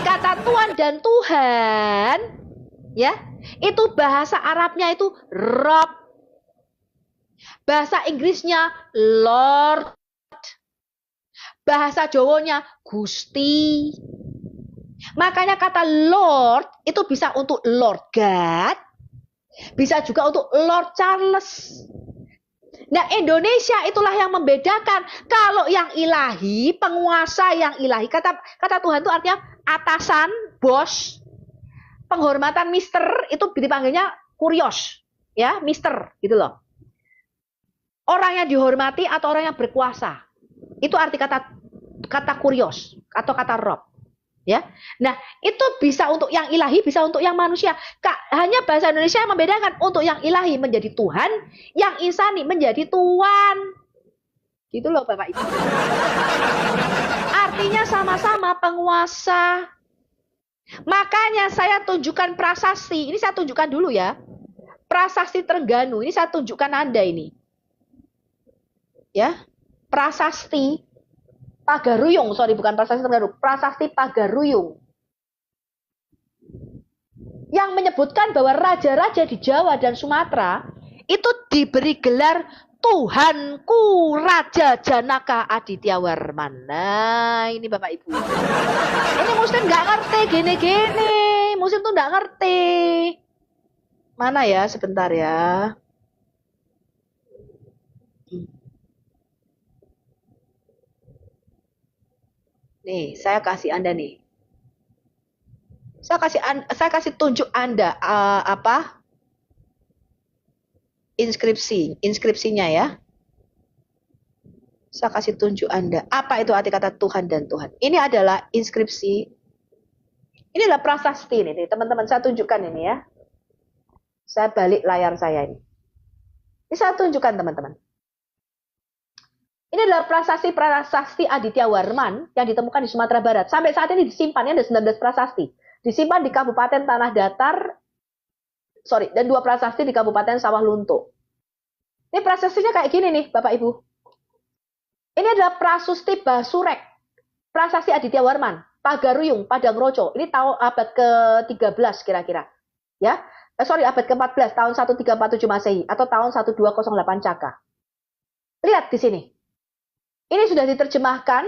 Kata Tuhan dan Tuhan, ya, itu bahasa Arabnya itu Rob. Bahasa Inggrisnya Lord. Bahasa Jawanya Gusti. Makanya kata Lord itu bisa untuk Lord God, bisa juga untuk Lord Charles. Nah, Indonesia itulah yang membedakan. Kalau yang ilahi, penguasa yang ilahi, kata Tuhan itu artinya atasan, bos, penghormatan mister, itu dipanggilnya kurios, ya, mister, gitu loh. Orang yang dihormati atau orang yang berkuasa, itu arti kata kurios atau kata rob, ya. Nah, itu bisa untuk yang ilahi, bisa untuk yang manusia. Hanya bahasa Indonesia yang membedakan. Untuk yang ilahi menjadi Tuhan, yang insani menjadi Tuhan. Gitu loh Bapak Ibu. Artinya sama-sama penguasa. Makanya saya tunjukkan prasasti. Ini saya tunjukkan dulu ya. Prasasti Trengganu. Ini saya tunjukkan Anda ini. Ya. Prasasti Pagaruyung. Sorry, bukan prasasti Trengganu. Prasasti Pagaruyung. Yang menyebutkan bahwa raja-raja di Jawa dan Sumatera itu diberi gelar Tuhanku Raja Janaka Adityawarman. Nah, ini Bapak Ibu. Ini Muslim nggak ngerti gini-gini. Muslim tuh nggak ngerti. Mana ya? Sebentar ya. Nih, saya kasih Anda nih. Saya kasih tunjuk Anda apa? Inskripsinya ya. Saya kasih tunjuk Anda. Apa itu arti kata Tuhan dan Tuhan? Ini adalah inskripsi. Ini adalah prasasti nih, teman-teman. Saya tunjukkan ini ya. Saya balik layar saya ini. Ini saya tunjukkan teman-teman. Ini adalah prasasti Adityawarman yang ditemukan di Sumatera Barat. Sampai saat ini disimpannya ada 19 prasasti. Disimpan di Kabupaten Tanah Datar, dan 2 prasasti di Kabupaten Sawah Lunto. Ini prasastinya kayak gini nih, Bapak Ibu. Ini adalah Prasusti Basurek, Prasasti Adityawarman, Pagaruyung, Padang Roco. Ini tahun abad ke-13 kira-kira. Ya, abad ke-14, tahun 1347 Masehi atau tahun 1208 Caka. Lihat di sini. Ini sudah diterjemahkan.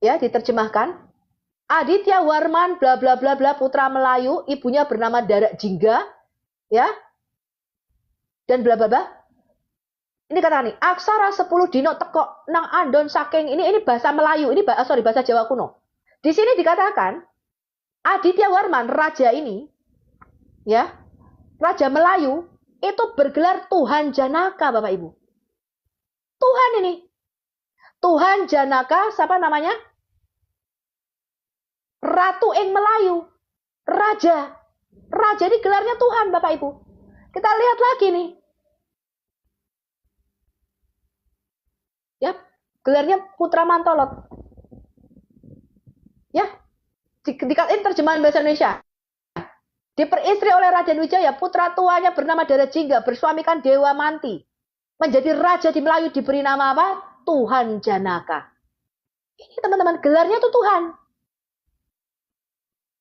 Ya, diterjemahkan. Adityawarman bla bla bla bla putra Melayu, ibunya bernama Darak Jingga, ya. Dan bla bla bla. Ini kata nih, aksara 10 dino teko nang andon saking ini bahasa Melayu, ini bahasa Jawa kuno. Di sini dikatakan Adityawarman raja ini, ya, raja Melayu itu bergelar Tuhan Janaka, Bapak Ibu. Tuhan ini. Tuhan Janaka, siapa namanya? Ratu ing Melayu. Raja. Raja ini gelarnya Tuhan, Bapak Ibu. Kita lihat lagi nih. Ya, gelarnya Putra Mantolot. Ya, ini terjemahan bahasa Indonesia. Diperistri oleh Raja Wijaya, putra tuanya bernama Darak Jingga, bersuamikan Dewa Manti. Menjadi raja di Melayu diberi nama apa? Tuhan Janaka. Ini teman-teman, gelarnya itu Tuhan.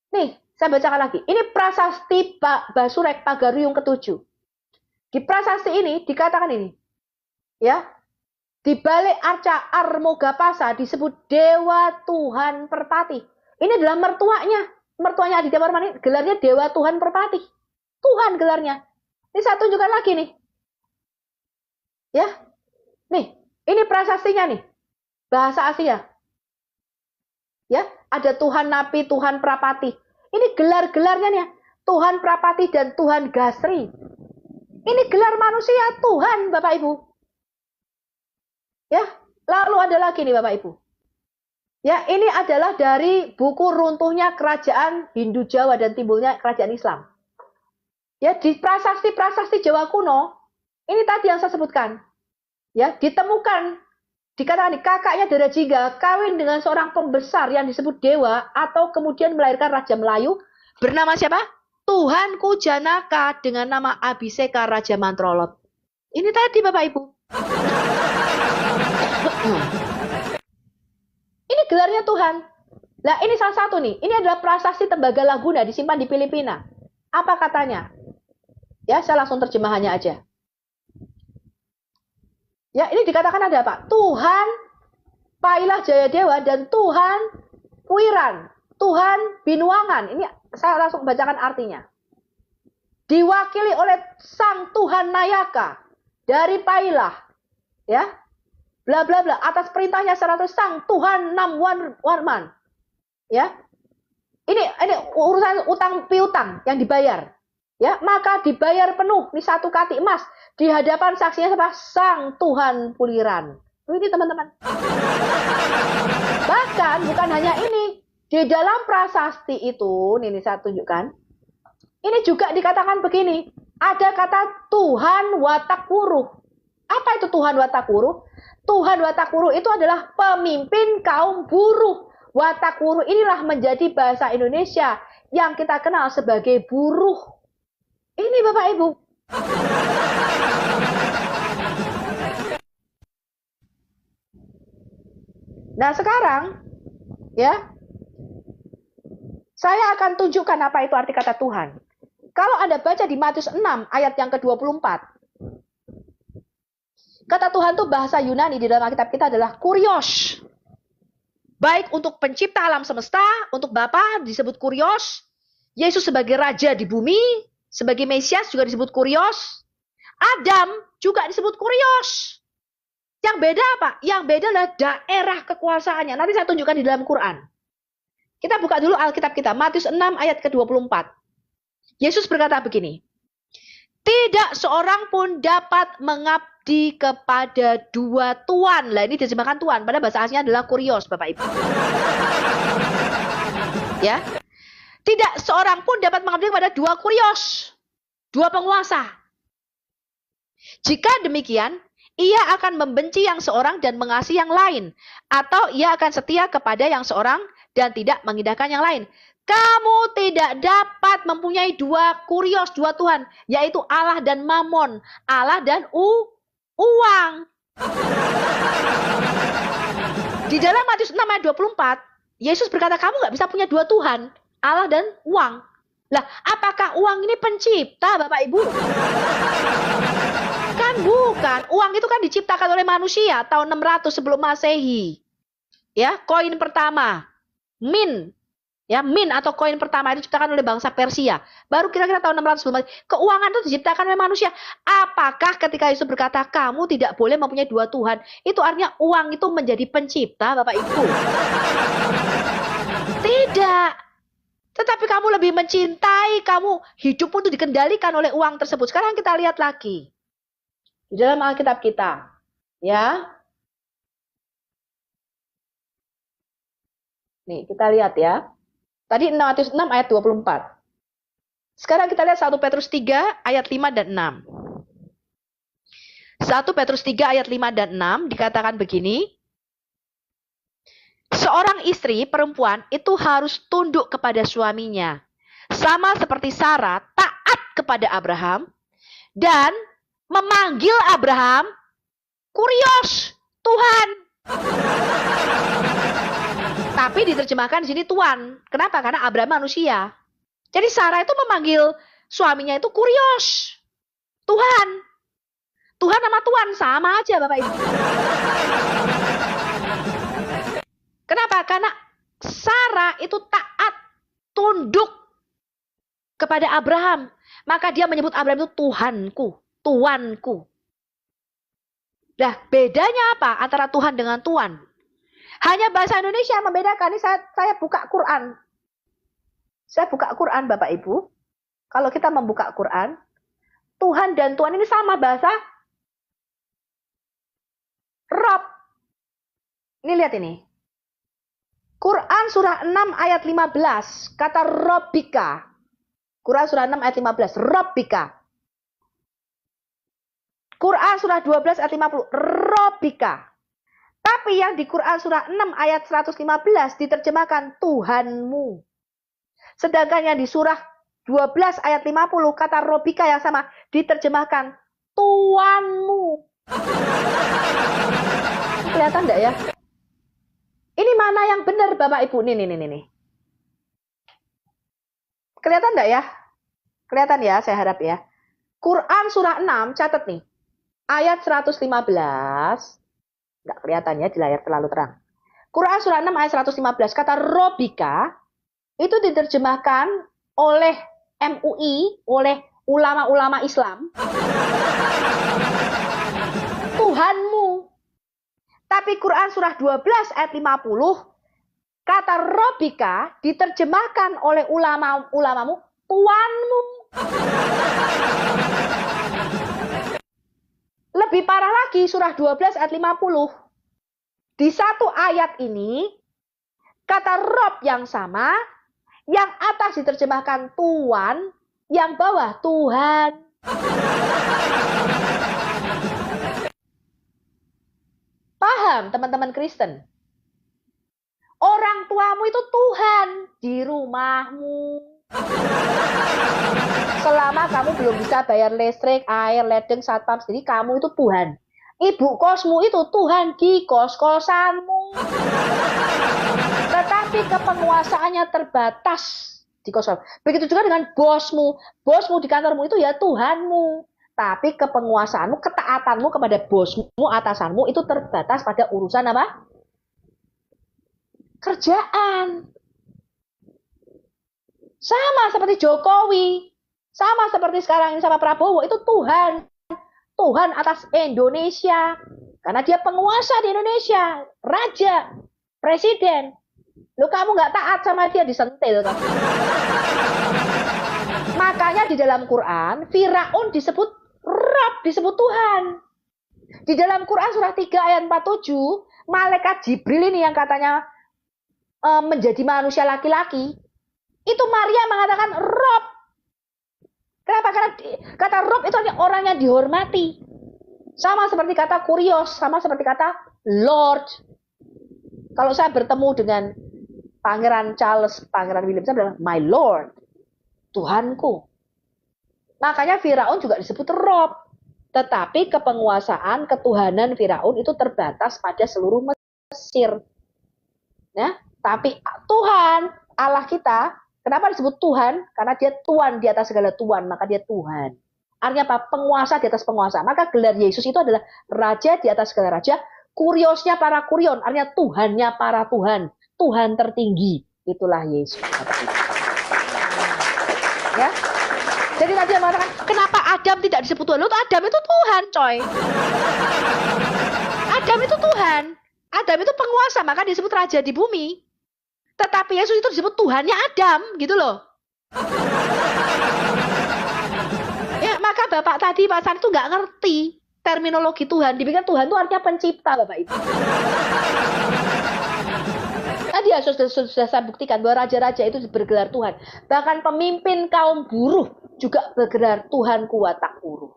Nih, saya bacakan lagi. Ini prasasti Basurek Pagaruyung ke-7. Di prasasti ini dikatakan ini. Ya. Di balik arca Armogapasa disebut Dewa Tuhan Perpati. Ini adalah mertuanya. Mertuanya Adityawarman ini gelarnya Dewa Tuhan Perpati. Tuhan gelarnya. Ini saya tunjukkan lagi nih. Ya. Nih, ini prasastinya nih. Bahasa Asia. Ya, ada Tuhan Napi, Tuhan Prapati. Ini gelar-gelarnya nih. Tuhan Prapati dan Tuhan Gasri. Ini gelar manusia Tuhan, Bapak Ibu. Ya, lalu ada lagi nih Bapak Ibu. Ya, ini adalah dari buku runtuhnya kerajaan Hindu Jawa dan timbulnya kerajaan Islam. Ya, di prasasti-prasasti Jawa kuno, ini tadi yang saya sebutkan. Ya, ditemukan dikatakan kakaknya Darak Jingga kawin dengan seorang pembesar yang disebut dewa atau kemudian melahirkan raja Melayu bernama siapa? Tuhanku Janaka dengan nama Abhiseka Raja Mantrolot. Ini tadi Bapak Ibu. gelarnya Tuhan. Nah, ini salah satu nih. Ini adalah prasasti Tembaga Laguna disimpan di Filipina. Apa katanya? Ya, saya langsung terjemahannya aja. Ya, ini dikatakan ada apa? Tuhan Pailah Jayadewa dan Tuhan Puiran, Tuhan Binuangan. Ini saya langsung bacakan artinya. Diwakili oleh Sang Tuhan Nayaka dari Pailah, ya, bla bla bla, atas perintahnya 100 Sang Tuhan Namwarman, ya. Ini urusan utang piutang yang dibayar, ya, maka dibayar penuh nih 1 kati emas di hadapan saksinya siapa? Sang Tuhan Puliran. Ini teman-teman. Bahkan bukan hanya ini, di dalam prasasti itu, ini saya tunjukkan. Ini juga dikatakan begini, ada kata Tuhan Watakuru. Apa itu Tuhan Watakuru? Tuhan Watakuru itu adalah pemimpin kaum buruh. Watakuru inilah menjadi bahasa Indonesia yang kita kenal sebagai buruh. Ini Bapak Ibu. Nah sekarang, ya, saya akan tunjukkan apa itu arti kata Tuhan. Kalau Anda baca di Matius 6 ayat yang ke-24, kata Tuhan itu bahasa Yunani di dalam Alkitab kita adalah kurios. Baik untuk pencipta alam semesta, untuk Bapa disebut kurios. Yesus sebagai raja di bumi, sebagai Mesias juga disebut kurios. Adam juga disebut kurios. Yang beda apa? Yang beda adalah daerah kekuasaannya. Nanti saya tunjukkan di dalam Quran. Kita buka dulu Alkitab kita, Matius 6 ayat ke-24. Yesus berkata begini, tidak seorang pun dapat mengabdi kepada 2 tuan. Lah ini diterjemahkan tuan, pada bahasa aslinya adalah kurios, Bapak Ibu. Ya. Tidak seorang pun dapat mengabdi kepada 2 kurios, 2 penguasa. Jika demikian, ia akan membenci yang seorang dan mengasihi yang lain. Atau ia akan setia kepada yang seorang dan tidak mengindahkan yang lain. Kamu tidak dapat mempunyai 2 kurios, 2 Tuhan. Yaitu Allah dan Mamon. Allah dan uang. Di dalam Matius 6 ayat 24, Yesus berkata kamu nggak bisa punya 2 Tuhan. Allah dan uang. Lah, apakah uang ini pencipta Bapak Ibu? Kan bukan. Uang itu kan diciptakan oleh manusia tahun 600 sebelum Masehi. Ya, koin pertama, min. Ya, min atau koin pertama itu diciptakan oleh bangsa Persia. Baru kira-kira tahun 600 sebelum Masehi. Keuangan itu diciptakan oleh manusia. Apakah ketika Yesus berkata kamu tidak boleh mempunyai 2 Tuhan, itu artinya uang itu menjadi pencipta Bapak Ibu? Tidak. Tetapi kamu lebih mencintai, kamu hidup untuk dikendalikan oleh uang tersebut. Sekarang kita lihat lagi. Di dalam Alkitab kita, ya. Nih, kita lihat ya. Tadi Matius 6 ayat 24. Sekarang kita lihat 1 Petrus 3 ayat 5 dan 6. 1 Petrus 3 ayat 5 dan 6 dikatakan begini. Seorang istri perempuan itu harus tunduk kepada suaminya. Sama seperti Sarah taat kepada Abraham dan memanggil Abraham kurios, Tuhan. Tapi diterjemahkan di sini Tuhan. Kenapa? Karena Abraham manusia. Jadi Sarah itu memanggil suaminya itu kurios, Tuhan. Tuhan sama Tuhan sama aja Bapak Ibu. Kenapa? Karena Sarah itu taat, tunduk kepada Abraham. Maka dia menyebut Abraham itu Tuhanku, Tuanku. Nah, bedanya apa antara Tuhan dengan Tuan? Hanya bahasa Indonesia yang membedakan. Ini saya buka Quran. Saya buka Quran Bapak Ibu. Kalau kita membuka Quran, Tuhan dan Tuan ini sama bahasa. Rob. Ini lihat ini. Quran surah 6 ayat 15. Kata Robbika. Quran surah 6 ayat 15. Robbika. Quran surah 12 ayat 50. Robbika. Tapi yang di Quran surah 6 ayat 115 diterjemahkan Tuhanmu. Sedangkan yang di surah 12 ayat 50 kata Robbika yang sama diterjemahkan Tuanmu. Kelihatan enggak ya? Ini mana yang benar Bapak Ibu? Nih. Kelihatan enggak ya? Kelihatan ya, saya harap ya. Quran surah 6, catat nih. Ayat 115. Enggak kelihatan ya di layar, terlalu terang. Quran surah 6 ayat 115. Kata Robika itu diterjemahkan oleh MUI, oleh ulama-ulama Islam. Tuhanmu. Tapi Quran surah 12 ayat 50, kata Robika diterjemahkan oleh ulama-ulamamu, Tuanmu. Lebih parah lagi, surah 12 ayat 50. Di satu ayat ini, kata Rob yang sama, yang atas diterjemahkan Tuan, yang bawah Tuhan. Paham teman-teman Kristen? Orang tuamu itu Tuhan di rumahmu. Selama kamu belum bisa bayar listrik, air, ledeng, satpam sendiri, kamu itu Tuhan. Ibu kosmu itu Tuhan di kos-kosanmu. Tetapi kepenguasaannya terbatas di kos-kosan. Begitu juga dengan bosmu. Bosmu di kantormu itu ya Tuhanmu. Tapi kepenguasaanmu, ketaatanmu kepada bosmu, atasanmu itu terbatas pada urusan apa? Kerjaan. Sama seperti Jokowi. Sama seperti sekarang ini sama Prabowo. Itu Tuhan. Tuhan atas Indonesia. Karena dia penguasa di Indonesia. Raja. Presiden. Lu kamu nggak taat sama dia, disentil kan? Makanya di dalam Quran, Firaun disebut Rob, disebut Tuhan. Di dalam Quran surah 3 ayat 47, malaikat Jibril ini yang katanya menjadi manusia laki-laki, itu Maria mengatakan Rob. Kenapa? Karena kata Rob itu orang yang dihormati. Sama seperti kata Kurios, sama seperti kata Lord. Kalau saya bertemu dengan Pangeran Charles, Pangeran William, saya bilang, my Lord, Tuhanku. Makanya Firaun juga disebut Rob. Tetapi kepenguasaan, ketuhanan Firaun itu terbatas pada seluruh Mesir. Ya, tapi Tuhan, Allah kita, kenapa disebut Tuhan? Karena dia Tuhan di atas segala Tuhan, maka dia Tuhan. Artinya apa? Penguasa di atas penguasa. Maka gelar Yesus itu adalah Raja di atas segala Raja. Kuriosnya para kurion, artinya Tuhannya para Tuhan. Tuhan tertinggi. Itulah Yesus. Ya. Jadi tadi yang mengatakan, kenapa Adam tidak disebut Tuhan? Loh, Adam itu Tuhan, coy. Adam itu Tuhan. Adam itu penguasa, maka disebut raja di bumi. Tetapi Yesus itu disebut Tuhannya Adam, gitu loh. Ya, maka Bapak tadi, Pak San itu nggak ngerti terminologi Tuhan. Dipikir Tuhan itu artinya pencipta, Bapak Ibu. Tadi ya sudah saya buktikan bahwa raja-raja itu bergelar Tuhan. Bahkan pemimpin kaum buruh juga bergelar Tuhan kuat tak buruh.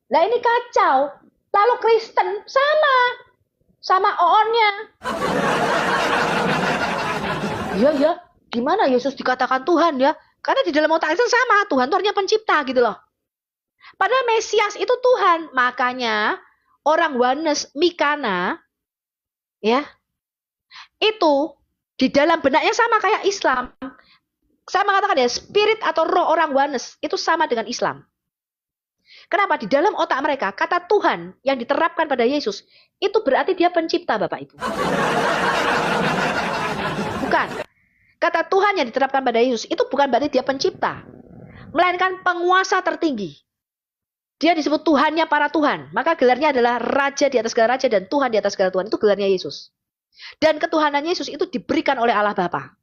Nah ini kacau. Lalu Kristen sama oonnya. Ya, gimana Yesus dikatakan Tuhan ya? Karena di dalam otak Kristen sama, Tuhan itu artinya pencipta gitu loh. Padahal Mesias itu Tuhan. Makanya orang Wanes Mikana ya, itu di dalam benaknya sama kayak Islam. Saya mengatakan ya, spirit atau roh orang Wanes itu sama dengan Islam. Kenapa? Di dalam otak mereka, kata Tuhan yang diterapkan pada Yesus, itu berarti dia pencipta, Bapak Ibu. Bukan. Kata Tuhan yang diterapkan pada Yesus, itu bukan berarti dia pencipta. Melainkan penguasa tertinggi. Dia disebut Tuhannya para Tuhan. Maka gelarnya adalah Raja di atas segala Raja dan Tuhan di atas segala Tuhan. Itu gelarnya Yesus. Dan ketuhanan Yesus itu diberikan oleh Allah Bapa.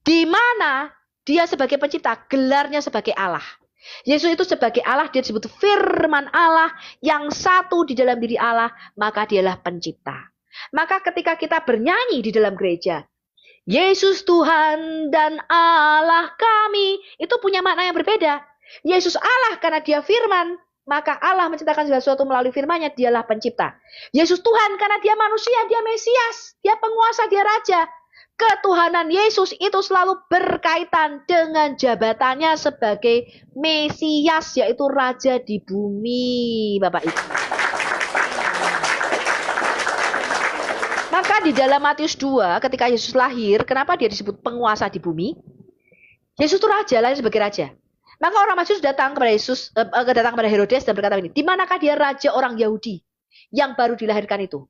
Di mana dia sebagai pencipta, gelarnya sebagai Allah. Yesus itu sebagai Allah, dia disebut firman Allah yang satu di dalam diri Allah, maka dialah pencipta. Maka ketika kita bernyanyi di dalam gereja, Yesus Tuhan dan Allah kami, itu punya makna yang berbeda. Yesus Allah karena dia firman, maka Allah menciptakan segala sesuatu melalui firman-Nya, dialah pencipta. Yesus Tuhan karena dia manusia, dia Mesias, dia penguasa, dia raja. Ketuhanan Yesus itu selalu berkaitan dengan jabatannya sebagai Mesias, yaitu raja di bumi, Bapak Ibu. Maka di dalam Matius 2 ketika Yesus lahir, kenapa dia disebut penguasa di bumi? Yesus itu raja, lahir sebagai raja. Maka orang Matius datang kepada Yesus, datang kepada Herodes dan berkata ini, di manakah dia raja orang Yahudi yang baru dilahirkan itu?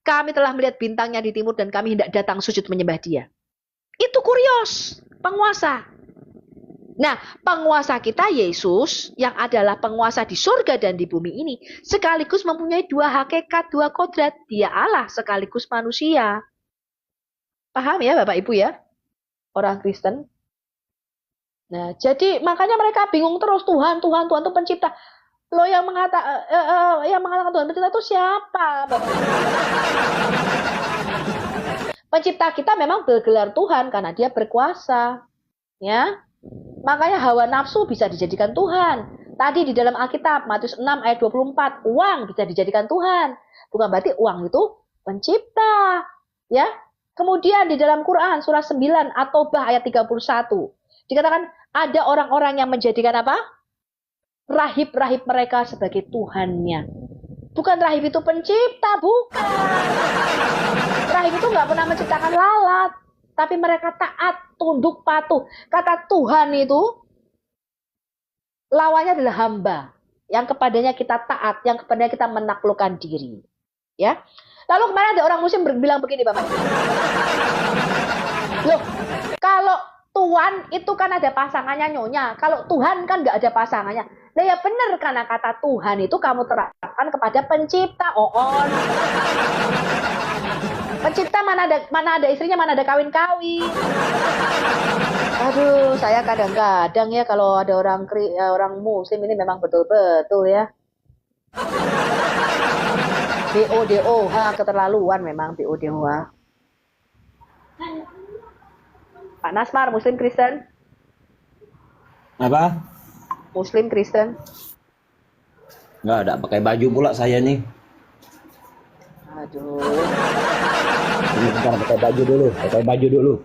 Kami telah melihat bintangnya di timur dan kami hendak datang sujud menyembah dia. Itu kurios, penguasa. Nah, penguasa kita Yesus yang adalah penguasa di surga dan di bumi ini sekaligus mempunyai dua hakikat, dua kodrat. Dia Allah sekaligus manusia. Paham ya Bapak Ibu ya? Orang Kristen. Nah, jadi makanya mereka bingung terus, Tuhan itu pencipta. Lo yang mengatakan Tuhan pencipta itu siapa, Bapak? Pencipta kita memang bergelar Tuhan karena dia berkuasa. Ya. Makanya hawa nafsu bisa dijadikan Tuhan. Tadi di dalam Alkitab, Matius 6 ayat 24, uang bisa dijadikan Tuhan. Bukan berarti uang itu pencipta. Ya. Kemudian di dalam Quran, surah 9, At-Taubah ayat 31. Dikatakan ada orang-orang yang menjadikan apa? Rahib-rahib mereka sebagai Tuhannya. Bukan rahib itu pencipta, bukan. Rahib itu nggak pernah menciptakan lalat. Tapi mereka taat, tunduk, patuh. Kata Tuhan itu, lawannya adalah hamba. Yang kepadanya kita taat, yang kepadanya kita menaklukkan diri. Ya. Lalu kemarin ada orang muslim bilang begini, Bapak. Loh, kalau Tuhan itu kan ada pasangannya nyonya. Kalau Tuhan kan nggak ada pasangannya. Nah ya benar, karena kata Tuhan itu kamu terapkan kepada pencipta. Pencipta mana ada istrinya, mana ada kawin-kawin. Aduh, saya kadang-kadang ya kalau ada orang muslim ini memang betul-betul ya. BODOH, keterlaluan memang BODOH. Pak Nasmar, Muslim Kristen? Apa? Muslim Kristen? Nggak ada pakai baju pula saya nih. Aduh. Ini bentar, pakai baju dulu.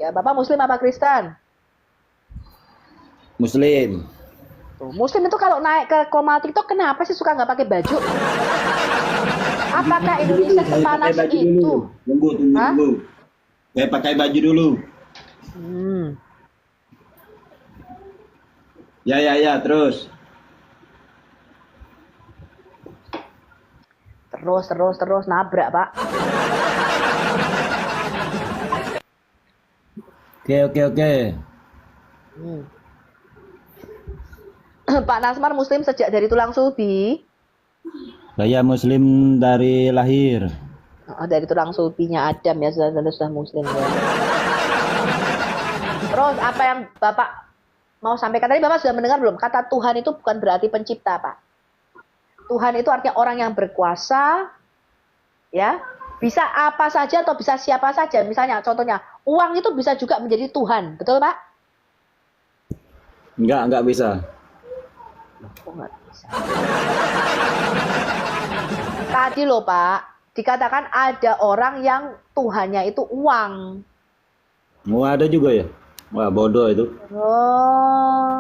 Ya, Bapak Muslim apa Kristen? Muslim. Tuh, Muslim itu kalau naik ke komal TikTok kenapa sih suka nggak pakai baju? Apakah Indonesia sepanas itu? Tunggu. Saya pakai baju dulu. Ya, terus. Terus nabrak, Pak. Oke. Pak Nasmar Muslim sejak dari tulang sulbi. Saya Muslim dari lahir. Dari tulang sulbinya Adam ya, sudah Muslim ya. Terus apa yang Bapak mau sampaikan tadi, Bapak sudah mendengar belum? Kata Tuhan itu bukan berarti pencipta, Pak. Tuhan itu artinya orang yang berkuasa, ya. Bisa apa saja atau bisa siapa saja. Misalnya, contohnya, uang itu bisa juga menjadi Tuhan, betul Pak? Enggak bisa. Kok nggak bisa? Tadi loh Pak, dikatakan ada orang yang Tuhannya itu uang. Mau ada juga ya? Wah, bodoh itu. Oh.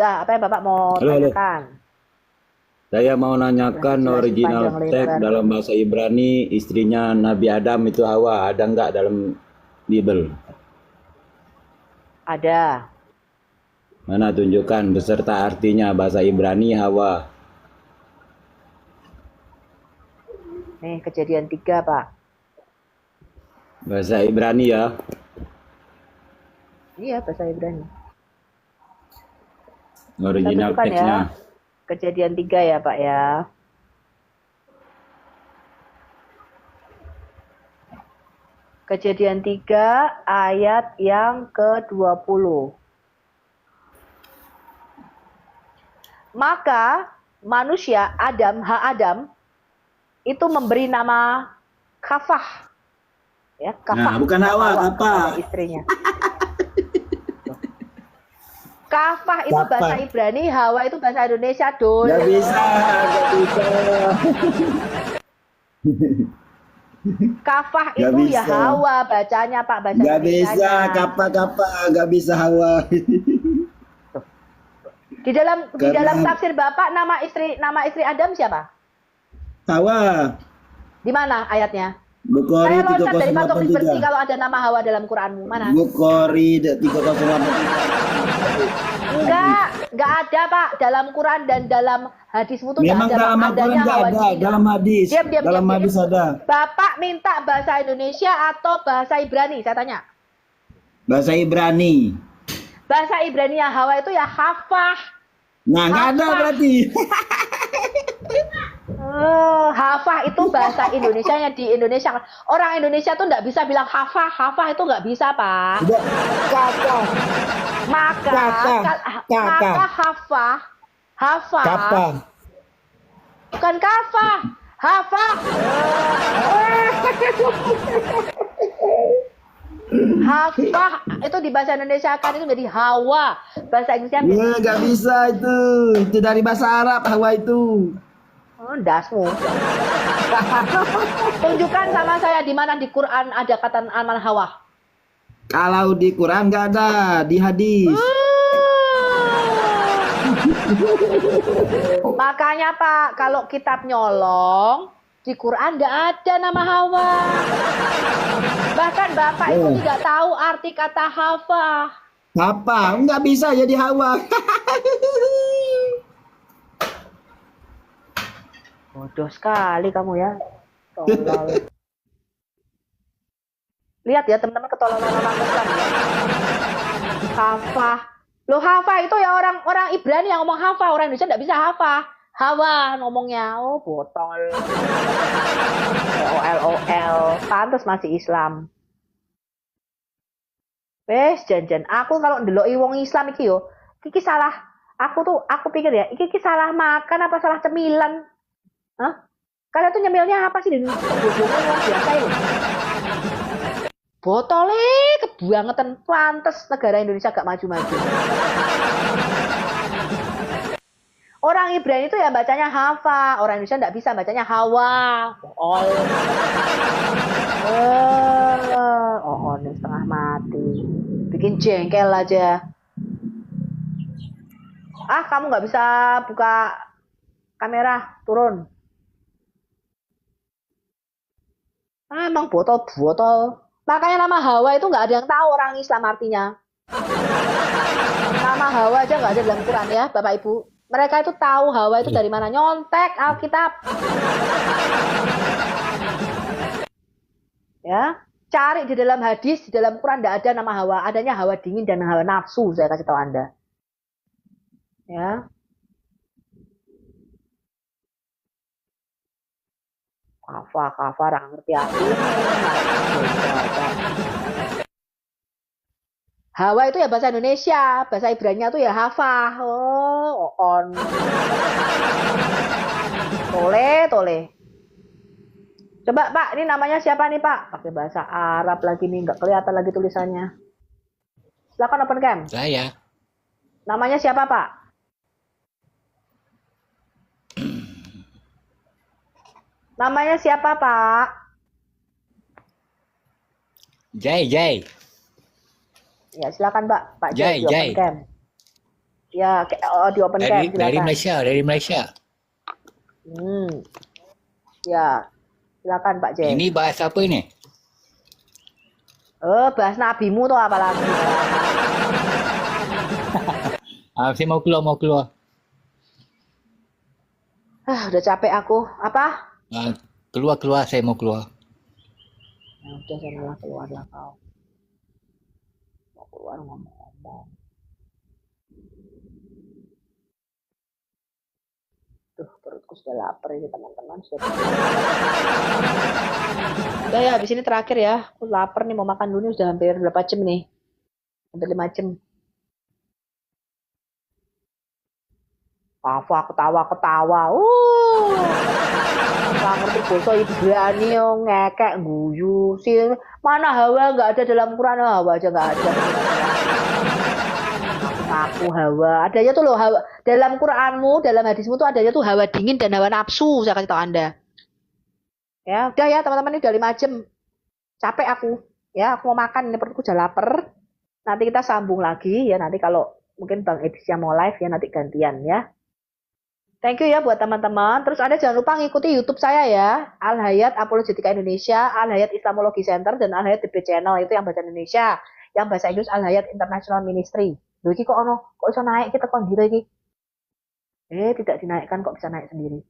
Dah, apa yang Bapak mau tanyakan? Saya mau nanyakan original teks dalam bahasa Ibrani, istrinya Nabi Adam itu Hawa, ada nggak dalam Bible? Ada. Mana tunjukkan beserta artinya bahasa Ibrani Hawa. Nih, Kejadian 3, Pak. Bahasa Ibrani ya? Iya, bahasa Ibrani. Original teksnya. Ya. Kejadian 3 ya, Pak ya. Kejadian 3 ayat yang ke-20. Maka manusia Adam, itu memberi nama Kafah. Ya, Kafah. Nah, bukan Hawa, apa? Istrinya. Kafah itu bahasa Ibrani, Hawa itu bahasa Indonesia, dul. Gak bisa. Kafah itu ya Hawa bacanya, Pak, bahasa Indonesia. Gak bisa, kapa, gak bisa Hawa. Di dalam Karena tafsir Bapak nama istri Adam siapa? Hawa. Di mana ayatnya? Bukhari Saya loncat dari patok liberty 3083. kalau ada nama Hawa dalam Quranmu. Mana? Bukhari 3083. Enggak ada Pak. Dalam Quran dan dalam hadismu tuh Memang enggak ada dalam Pak. Al-Quran Adanya nggak Hawa ada, Jina. dalam hadis. Diam. Dalam hadis ada. Bapak minta bahasa Indonesia atau bahasa Ibrani? Saya tanya. Bahasa Ibrani. Bahasa Ibrani Hawa itu ya hafah. Nah, nggak ada Hafah. berarti. Hafah itu bahasa Indonesianya di Indonesia. Orang Indonesia tuh nggak bisa bilang hafah. Hafah itu nggak bisa, Pak. Udah, kakak. Maka hafah. Kapah. Bukan kafah. Hafah. Hafah itu di bahasa Indonesia kan itu jadi hawa. Bahasa Inggrisnya Ya, nggak bisa itu. Itu dari bahasa Arab, Hawa itu. dasmu. Tunjukkan sama saya di mana di Quran ada kata amal hawa. Kalau di Quran nggak ada, di hadis. Makanya Pak, kalau kitab nyolong di Quran nggak ada nama Hawa. Bahkan Bapak itu tidak tahu arti kata hafah. Apa? Nggak bisa jadi Hawa. Bodoh sekali kamu ya. Tolol. Lihat ya teman-teman ketololan orang Islam ya. Hafah. Loh hafah itu ya orang Ibrani yang ngomong hafah. Orang Indonesia nggak bisa hafah. Hawa ngomongnya. Oh botol. LOL. Pantes masih Islam. Wes janjan. Aku kalau ndeloki wong Islam iki yo. Iki salah. Aku pikir ya. Iki salah makan apa salah cemilan. Hah? Kalian tuh nyemilnya apa sih di bodohnya luar biasa ini? Botolnya kebangetan pantes negara Indonesia gak maju-maju. Orang Ibrani itu ya bacanya hafa, orang Indonesia nggak bisa bacanya hawa. Nih setengah mati, bikin jengkel aja. Kamu nggak bisa buka kamera, turun. Emang botol. Makanya nama Hawa itu nggak ada yang tahu orang Islam artinya. Nama Hawa aja nggak ada dalam Quran ya, Bapak Ibu. Mereka itu tahu Hawa itu dari mana. Nyontek Alkitab. Ya, cari di dalam hadis, di dalam Quran nggak ada nama Hawa. Adanya hawa dingin dan hawa nafsu. Saya kasih tahu Anda. Ya. Kafah, orang ngerti aku. Hawa itu ya bahasa Indonesia, bahasa Ibrani itu ya hafah. Tole. Coba Pak, ini namanya siapa nih Pak? Pakai bahasa Arab lagi nih, nggak kelihatan lagi tulisannya. Silakan open cam. Saya. Namanya siapa Pak? Namanya siapa Pak? Jai. Ya silakan Pak Jai di Jai. open cam. Ya di open cam silakan. Dari Malaysia. Ya silakan Pak Jai. Ini bahasa apa ini? Bahas nabimu tuh apa lagi? Saya mau keluar. Udah capek aku. Apa? Keluar, saya mau keluar. Ya udah sana keluar lah kau. Mau keluar ngomong-ngomong. Tuh perutku sudah lapar ini teman-teman. Udah ya habis ini terakhir ya. Aku lapar nih mau makan dulu sudah hampir berapa jam nih? Hampir 5 jam. Ketawa. Nggak ngerti bahasa Ibrani ngekek guyu sih. Mana Hawa nggak ada dalam Quran, Hawa aja nggak ada. Aku Hawa. Adanya tuh loh Hawa dalam Quranmu, dalam hadismu tuh adanya tuh hawa dingin dan hawa nafsu. Saya kasih tahu Anda. Ya udah ya teman-teman ini udah 5 jam. Capek aku. Ya aku mau makan ini perutku udah lapar. Nanti kita sambung lagi ya nanti kalau Mungkin Bang Edisya mau live ya, nanti gantian ya. Thank you ya buat teman-teman. Terus Anda jangan lupa ngikuti YouTube saya ya. Al Hayat Apologetika Indonesia, Al Hayat Islamology Center, dan Al Hayat DB Channel. Itu yang bahasa Indonesia. Yang bahasa Inggris Al Hayat International Ministry. Loh, ini kok ono, kok bisa naik kita kon gitu ini? Tidak dinaikkan, kok bisa naik sendiri.